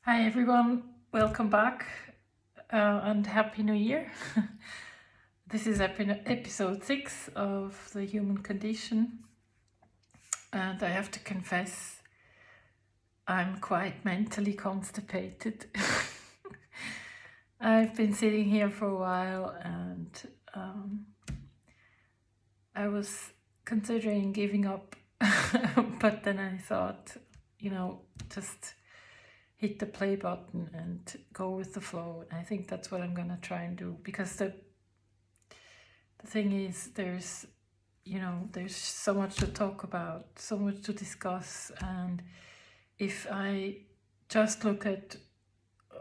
Hi everyone, welcome back and Happy New Year. This is episode 6 of The Human Condition, and I have to confess I'm quite mentally constipated. I've been sitting here for a while and I was considering giving up, but then I thought, just hit the play button and go with the flow. I think that's what I'm gonna try and do, because the thing is, there's so much to talk about, so much to discuss, and if I just look at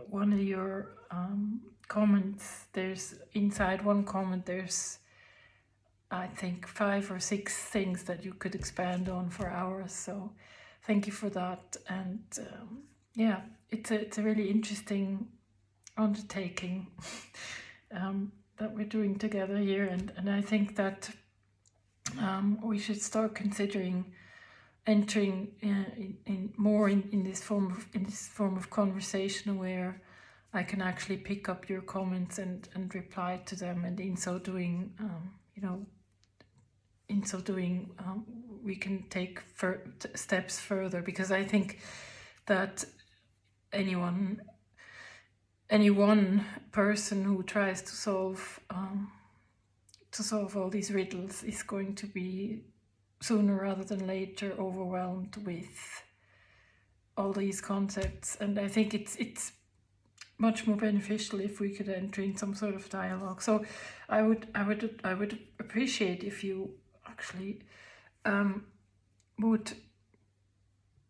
one of your comments, there's inside one comment there's I think 5 or 6 things that you could expand on for hours, so thank you for that. And yeah, it's a really interesting undertaking that we're doing together here, and I think that we should start considering entering in this form of conversation where I can actually pick up your comments and reply to them, and in so doing, we can take steps further, because I think that any one person who tries to solve all these riddles is going to be sooner rather than later overwhelmed with all these concepts, and I think it's much more beneficial if we could enter in some sort of dialogue. So I would appreciate if you actually would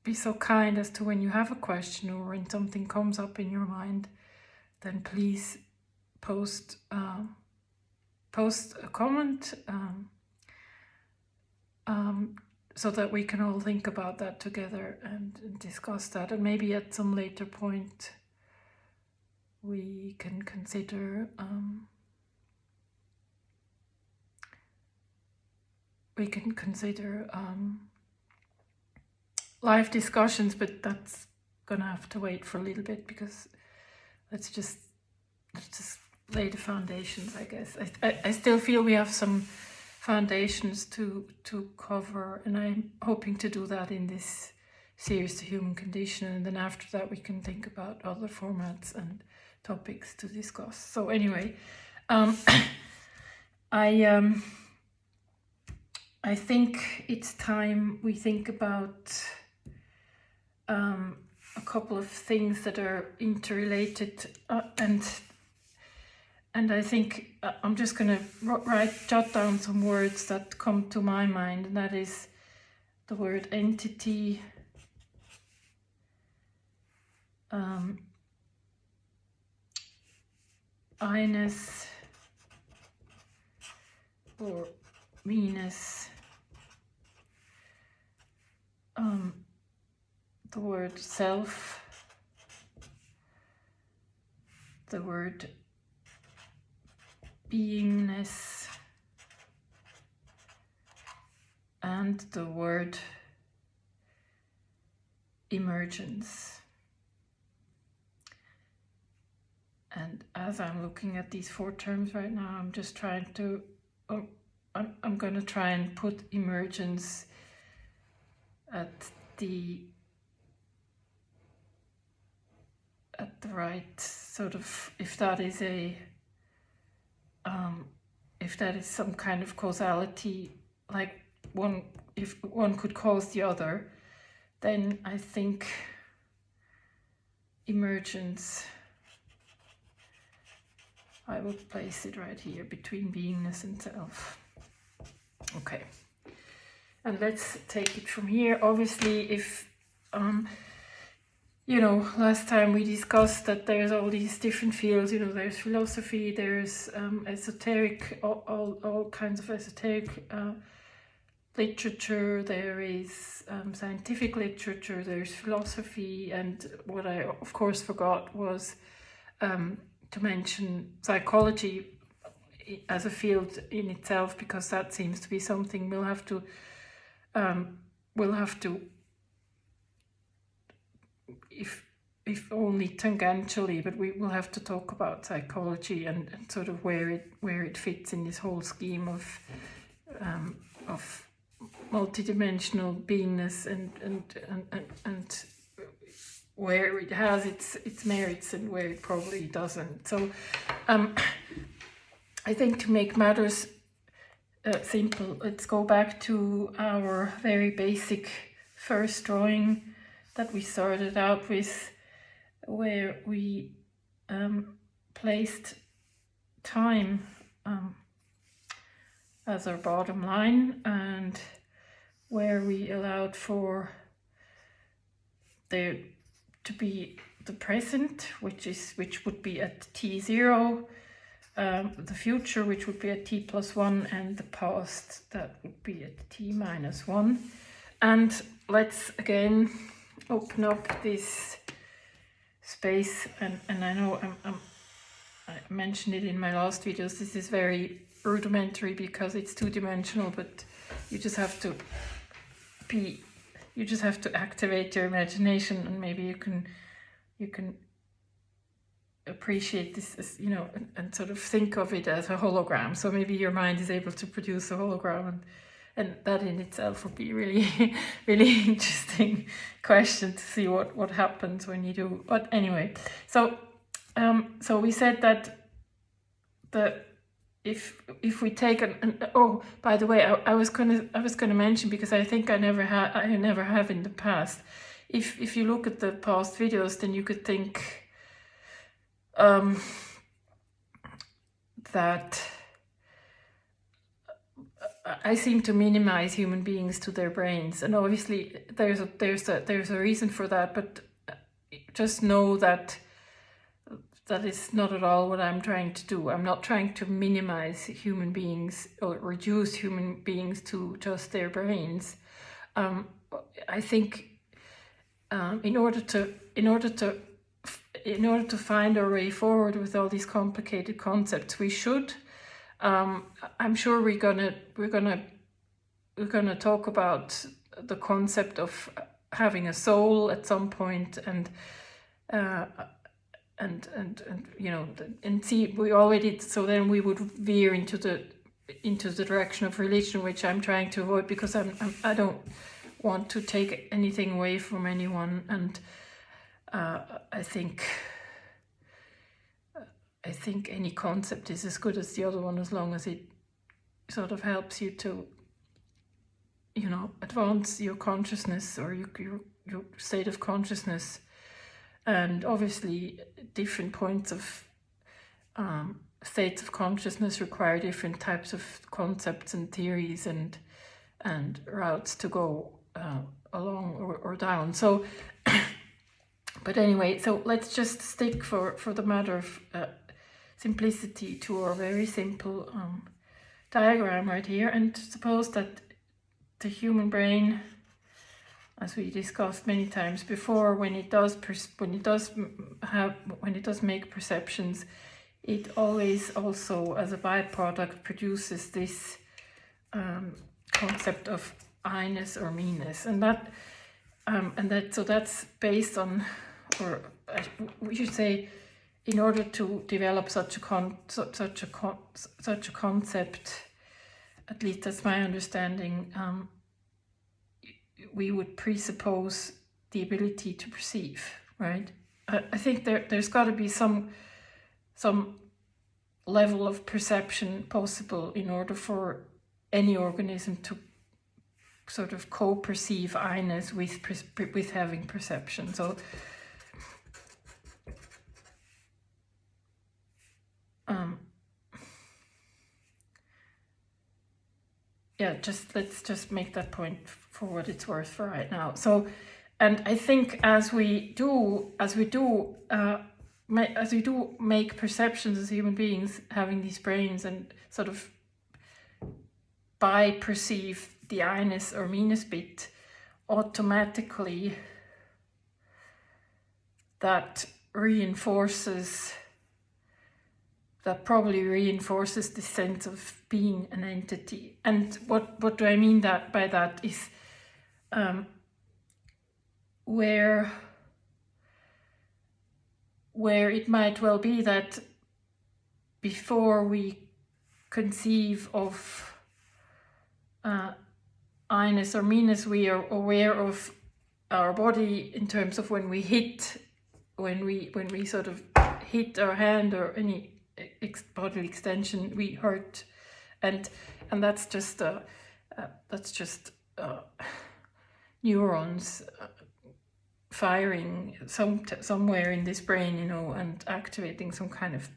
be so kind as to, when you have a question or when something comes up in your mind, then please post a comment so that we can all think about that together and discuss that, and maybe at some later point we can consider live discussions, but that's gonna have to wait for a little bit, because let's just lay the foundations, I guess. I still feel we have some foundations to cover, and I'm hoping to do that in this series, The Human Condition, and then after that we can think about other formats and topics to discuss. So anyway, I think it's time we think about a couple of things that are interrelated, and I think I'm just going to jot down some words that come to my mind, and that is the word entity, I-ness or me-ness, the word self, the word beingness, and the word emergence. And as I'm looking at these 4 terms right now, I'm just trying to, I'm going to try and put emergence at the right sort of, if that is some kind of causality, like if one could cause the other, then I think emergence, I would place it right here between beingness and self. Okay, and let's take it from here. Obviously, if last time we discussed that there's all these different fields. There's philosophy, there's esoteric, all kinds of esoteric literature, there is scientific literature, there's philosophy, and what I of course forgot was to mention psychology as a field in itself, because that seems to be something we'll have to if if only tangentially, but we will have to talk about psychology and sort of where it fits in this whole scheme of multidimensional beingness and where it has its merits and where it probably doesn't. So I think to make matters simple, let's go back to our very basic first drawing that we started out with, where we placed time as our bottom line, and where we allowed for there to be the present, which would be at t0, the future, which would be at t+1, and the past, that would be at t-1. And let's again open up this space, and I know I mentioned it in my last videos. This is very rudimentary because it's two-dimensional, but you just have to activate your imagination, and maybe you can appreciate this as, and sort of think of it as a hologram. So maybe your mind is able to produce a hologram, and that in itself would be really really interesting question to see what happens when you do. But anyway, so we said that if we take oh, by the way, I was gonna mention, because I think I never have in the past. If you look at the past videos, then you could think that I seem to minimize human beings to their brains, and obviously there's a reason for that. But just know that is not at all what I'm trying to do. I'm not trying to minimize human beings or reduce human beings to just their brains. I think in order to find our way forward with all these complicated concepts, we should. I'm sure we're gonna talk about the concept of having a soul at some point, and see, we already, so then we would veer into the direction of religion, which I'm trying to avoid, because I don't want to take anything away from anyone, and I think any concept is as good as the other one, as long as it sort of helps you to advance your consciousness, or your state of consciousness. And obviously different points of states of consciousness require different types of concepts and theories and routes to go along or down. So but anyway, so let's just stick for the matter of simplicity to our very simple diagram right here, and suppose that the human brain, as we discussed many times before, when it does make perceptions, it always also, as a byproduct, produces this concept of I-ness or me-ness, and that's based on, or we should say, in order to develop such a concept, at least that's my understanding, we would presuppose the ability to perceive, right? I think there's got to be some level of perception possible in order for any organism to sort of co-perceive I-ness with having perception. So let's just make that point for what it's worth for right now. So, and I think as we do make perceptions as human beings, having these brains, and sort of by perceive the I-ness or me-ness bit, automatically that probably reinforces the sense of being an entity. And what do I mean by that is where where it might well be that before we conceive of I-ness or me-ness, we are aware of our body in terms of when we sort of hit our hand or any bodily extension, we hurt, and that's just neurons firing somewhere in this brain, and activating some kind of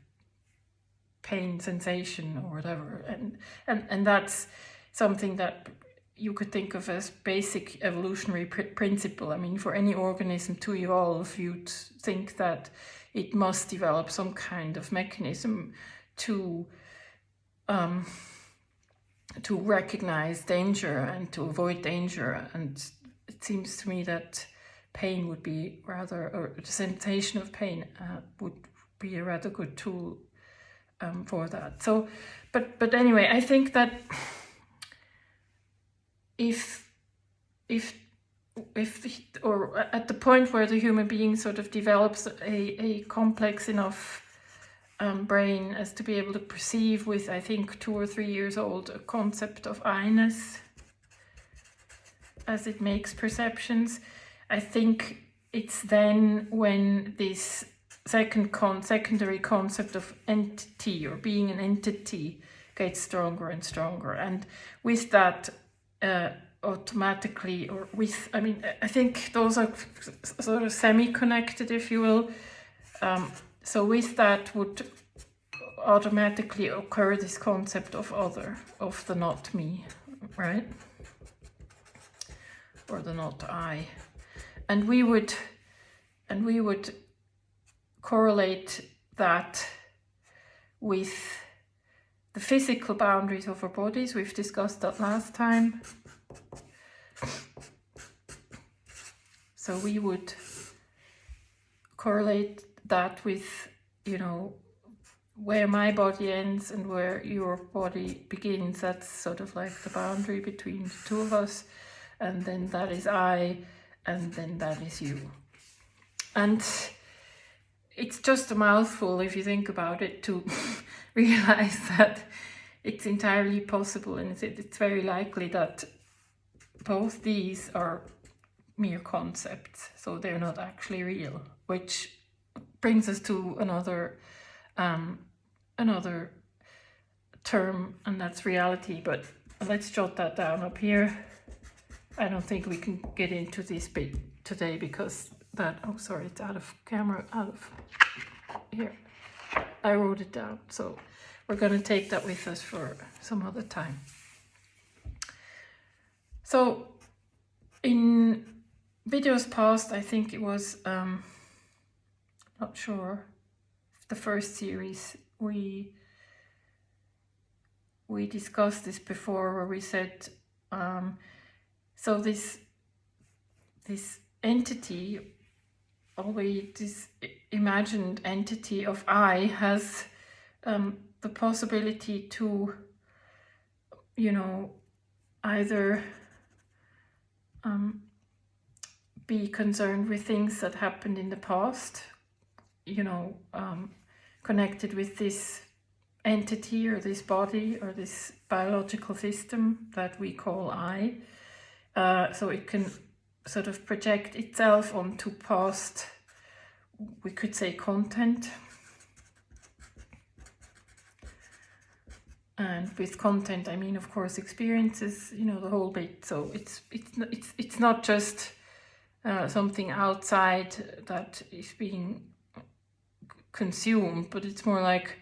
pain sensation or whatever, and that's something that you could think of as basic evolutionary principle. I mean, for any organism to evolve, you'd think that it must develop some kind of mechanism to recognize danger and to avoid danger. And it seems to me that pain would be or the sensation of pain would be a rather good tool for that. So, but anyway, I think that if or at the point where the human being sort of develops a complex enough brain as to be able to perceive with, I think, 2 or 3 years old, a concept of I-ness as it makes perceptions, I think it's then when this secondary concept of entity or being an entity gets stronger and stronger. And with that, automatically, or with, I mean, I think those are sort of semi-connected, if you will. So with that would automatically occur this concept of other, of the not me, right? Or the not I. And we would correlate that with the physical boundaries of our bodies. We've discussed that last time. So we would correlate that with, where my body ends and where your body begins. That's sort of like the boundary between the two of us. And then that is I, and then that is you. And it's just a mouthful, if you think about it, to realize that it's entirely possible, and it's very likely that both these are mere concepts, so they're not actually real, which brings us to another term, and that's reality. But let's jot that down up here. I don't think we can get into this bit today because it's out of camera, here. I wrote it down, so we're going to take that with us for some other time. So in videos past, I think it was, not sure, the first series, we discussed this before, where we said, so this entity, always this imagined entity of I, has the possibility to, either be concerned with things that happened in the past, connected with this entity or this body or this biological system that we call I. So it can sort of project itself onto past, we could say, content. And with content, I mean, of course, experiences, the whole bit. So it's not just something outside that is being consumed, but it's more like,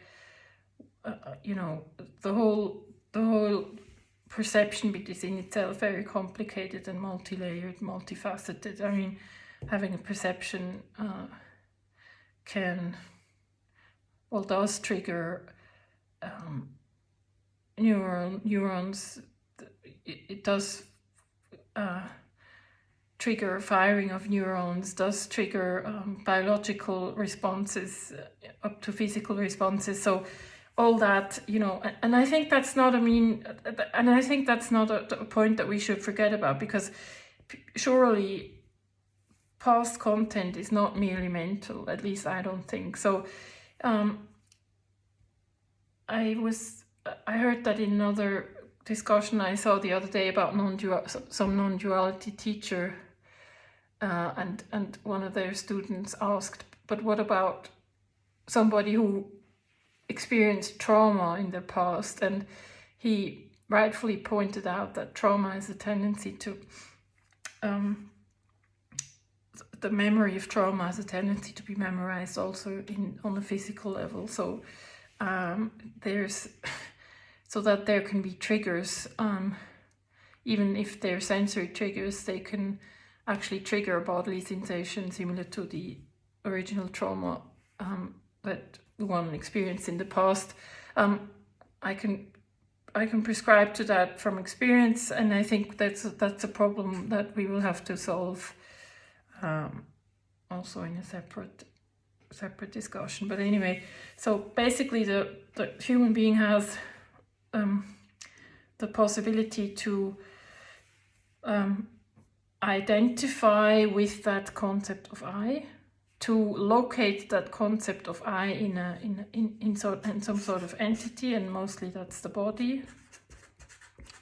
the whole perception bit is in itself very complicated and multi-layered, multifaceted. I mean, having a perception does trigger neurons. It does trigger firing of neurons, does trigger biological responses up to physical responses. So all that, and I think that's not, I think that's not a point that we should forget about, because surely past content is not merely mental, at least I don't think. So I heard that in another discussion I saw the other day about some non-duality teacher, and one of their students asked, but what about somebody who experienced trauma in their past? And he rightfully pointed out that trauma has a tendency to the memory of trauma has a tendency to be memorized also on a physical level. So so that there can be triggers, even if they're sensory triggers, they can actually trigger a bodily sensation similar to the original trauma that one experienced in the past. I can prescribe to that from experience, and I think that's a problem that we will have to solve also in a separate discussion. But anyway, so basically the human being has the possibility to identify with that concept of I, to locate that concept of I in some sort of entity, and mostly that's the body,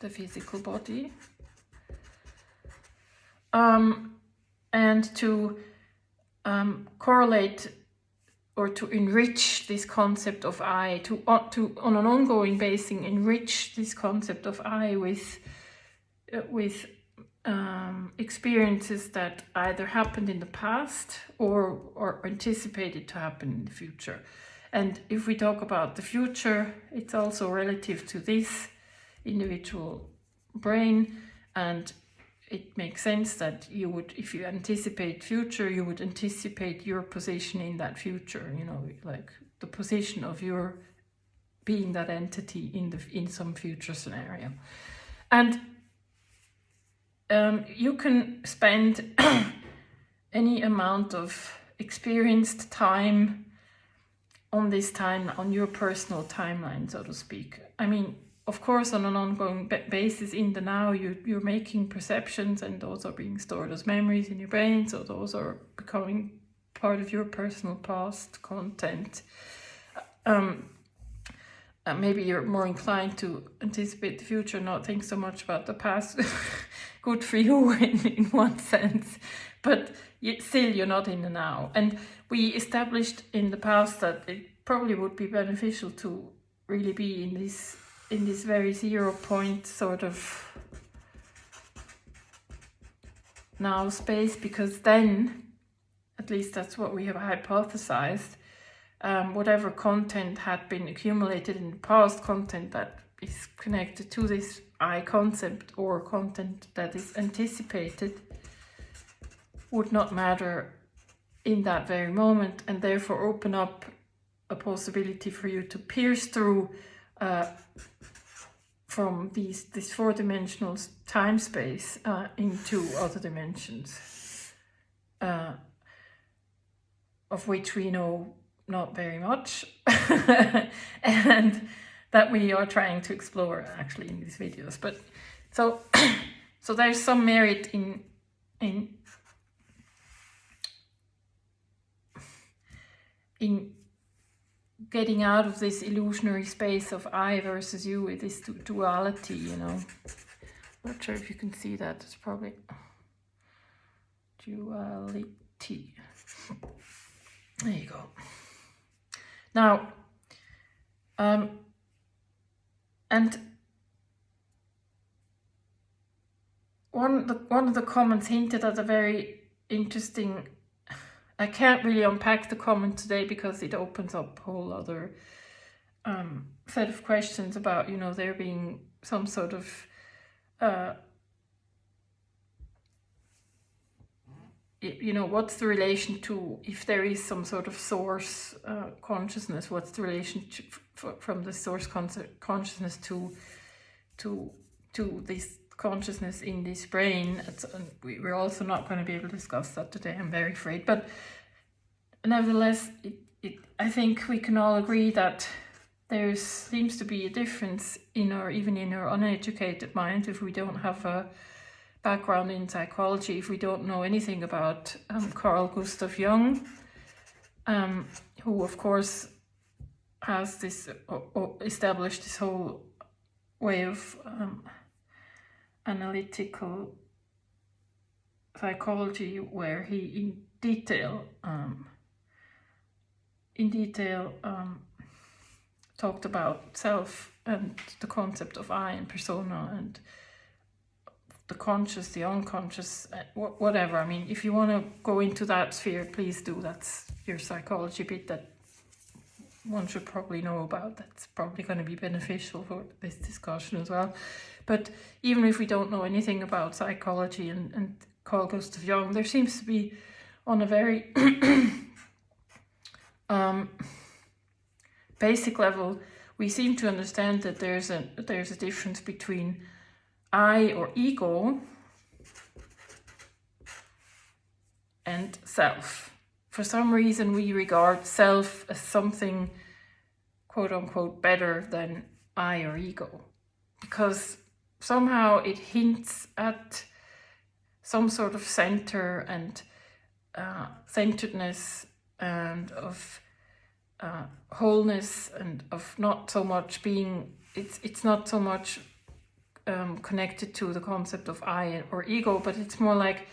the physical body, and to correlate or to enrich this concept of I, to on an ongoing basis enrich this concept of I with experiences that either happened in the past or anticipated to happen in the future. And if we talk about the future, it's also relative to this individual brain, and it makes sense that you would, if you anticipate future, you would anticipate your position in that future, like the position of your being that entity in some future scenario. And you can spend any amount of experienced time on this time, on your personal timeline, so to speak. I mean, of course, on an ongoing basis in the now, you're making perceptions, and those are being stored as memories in your brain, so those are becoming part of your personal past content. Maybe you're more inclined to anticipate the future, not think so much about the past. Good for you in one sense, but still you're not in the now. And we established in the past that it probably would be beneficial to really be in this very 0 point sort of now space, because then, at least that's what we have hypothesized, whatever content had been accumulated in the past, content that is connected to this I concept or content that is anticipated, would not matter in that very moment, and therefore open up a possibility for you to pierce through from this 4-dimensional time space into other dimensions, of which we know not very much, and that we are trying to explore actually in these videos. But so there's some merit in getting out of this illusionary space of I versus you, with this duality, Not sure if you can see that. It's probably duality. There you go. Now, and one of the comments hinted at a very interesting. I can't really unpack the comment today because it opens up a whole other set of questions about, there being some sort of what's the relation to, if there is some sort of source consciousness, what's the relationship from the source consciousness to this consciousness in this brain? We're also not going to be able to discuss that today, I'm very afraid. But nevertheless, I think we can all agree that there seems to be a difference even in our uneducated mind, if we don't have a background in psychology if we don't know anything about Carl Gustav Jung, who of course has this established this whole way of analytical psychology, where he in detail talked about self and the concept of I and persona and the conscious, the unconscious, whatever. I mean, if you want to go into that sphere, please do. That's your psychology bit that one should probably know about. That's probably going to be beneficial for this discussion as well. But even if we don't know anything about psychology and Carl Gustav Jung, there seems to be, on a very basic level, we seem to understand that there's a difference between I or ego and self. For some reason, we regard self as something, quote unquote, better than I or ego, because somehow it hints at some sort of center and centeredness and of wholeness, and of not so much being, it's not so much connected to the concept of I or ego, but it's more like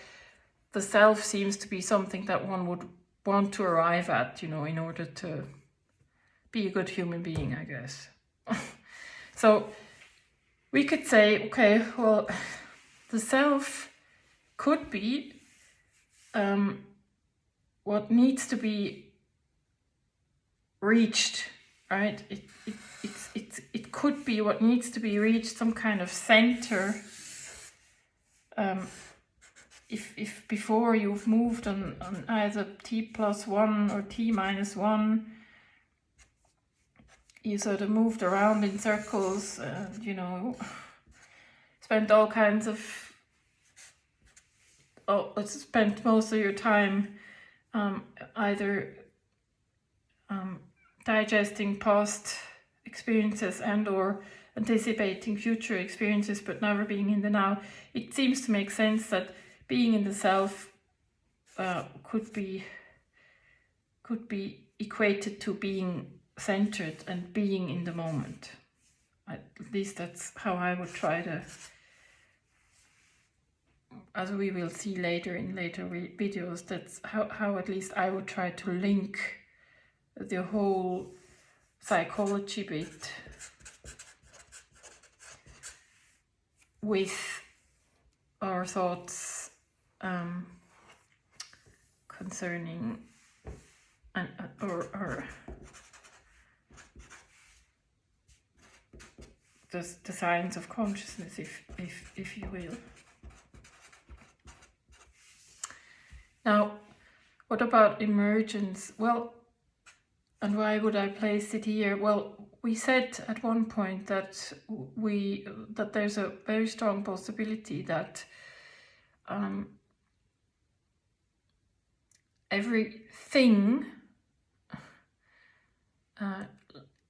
the self seems to be something that one would want to arrive at, in order to be a good human being, I guess. So we could say, okay, well, the self could be what needs to be reached, right? It could be what needs to be reached, some kind of center. If before you've moved on either t+1 or t-1, you sort of moved around in circles, spent all kinds of, spent most of your time either digesting past experiences and or anticipating future experiences, but never being in the now. It seems to make sense that being in the self could be equated to being centered and being in the moment. At least that's how I would try to, as we will see later in later videos, that's how at least I would try to link the whole psychology bit with our thoughts concerning or the science of consciousness, if you will. Now, what about emergence? Well, and why would I place it here? Well, we said at one point that there's a very strong possibility that everything,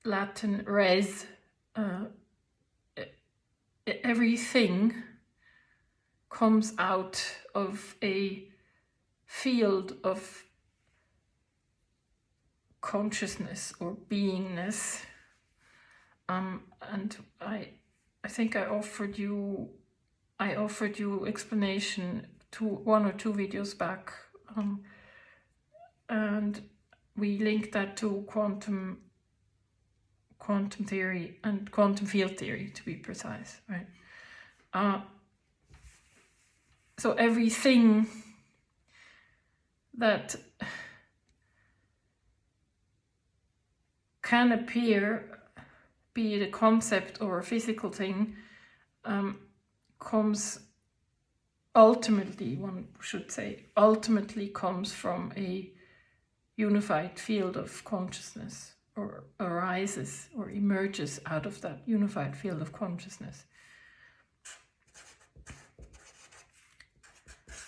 Latin res, everything comes out of a field of consciousness or beingness, and I think I offered you explanation one or two videos back, and we linked that to quantum theory and quantum field theory, to be precise, right? So everything that can appear, be it a concept or a physical thing, comes ultimately, one should say, comes from a unified field of consciousness, or arises or emerges out of that unified field of consciousness.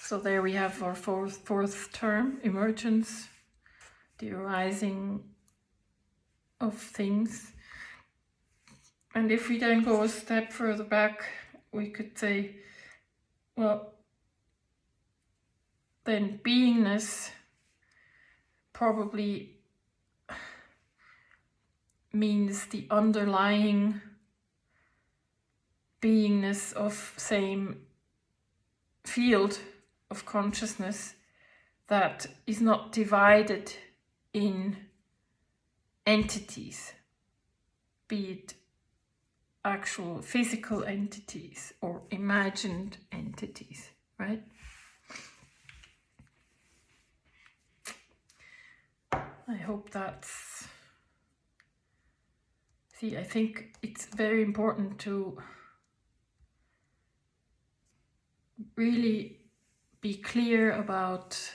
So there we have our fourth term, emergence, the arising of things. And if we then go a step further back, we could say well, then beingness probably means the underlying beingness of same field of consciousness that is not divided in entities, be it actual physical entities or imagined entities, right? I hope that's... See, I think it's very important to really be clear about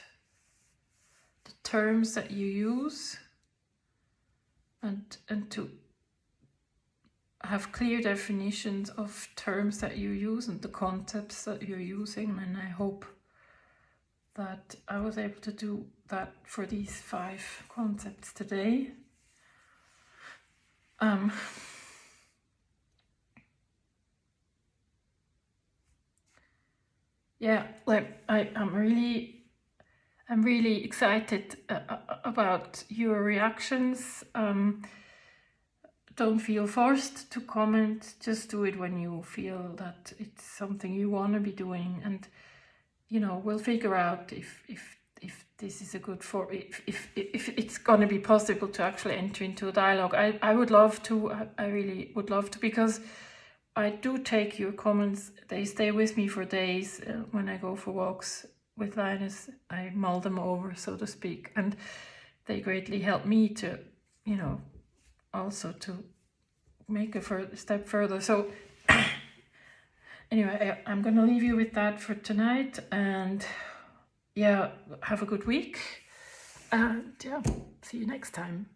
the terms that you use and to have clear definitions of terms that you use and the concepts that you're using. And I hope that I was able to do that for these 5 concepts today. Yeah, like I'm really excited about your reactions. Don't feel forced to comment. Just do it when you feel that it's something you want to be doing, and you know, we'll figure out if this is a good for if it's going to be possible to actually enter into a dialogue. I would love to. I really would love to, because I do take your comments. They stay with me for days. When I go for walks with Linus, I mull them over, so to speak, and they greatly help me to, you know, also to make a step further. So anyway, I'm going to leave you with that for tonight, and yeah, have a good week, and yeah, see you next time.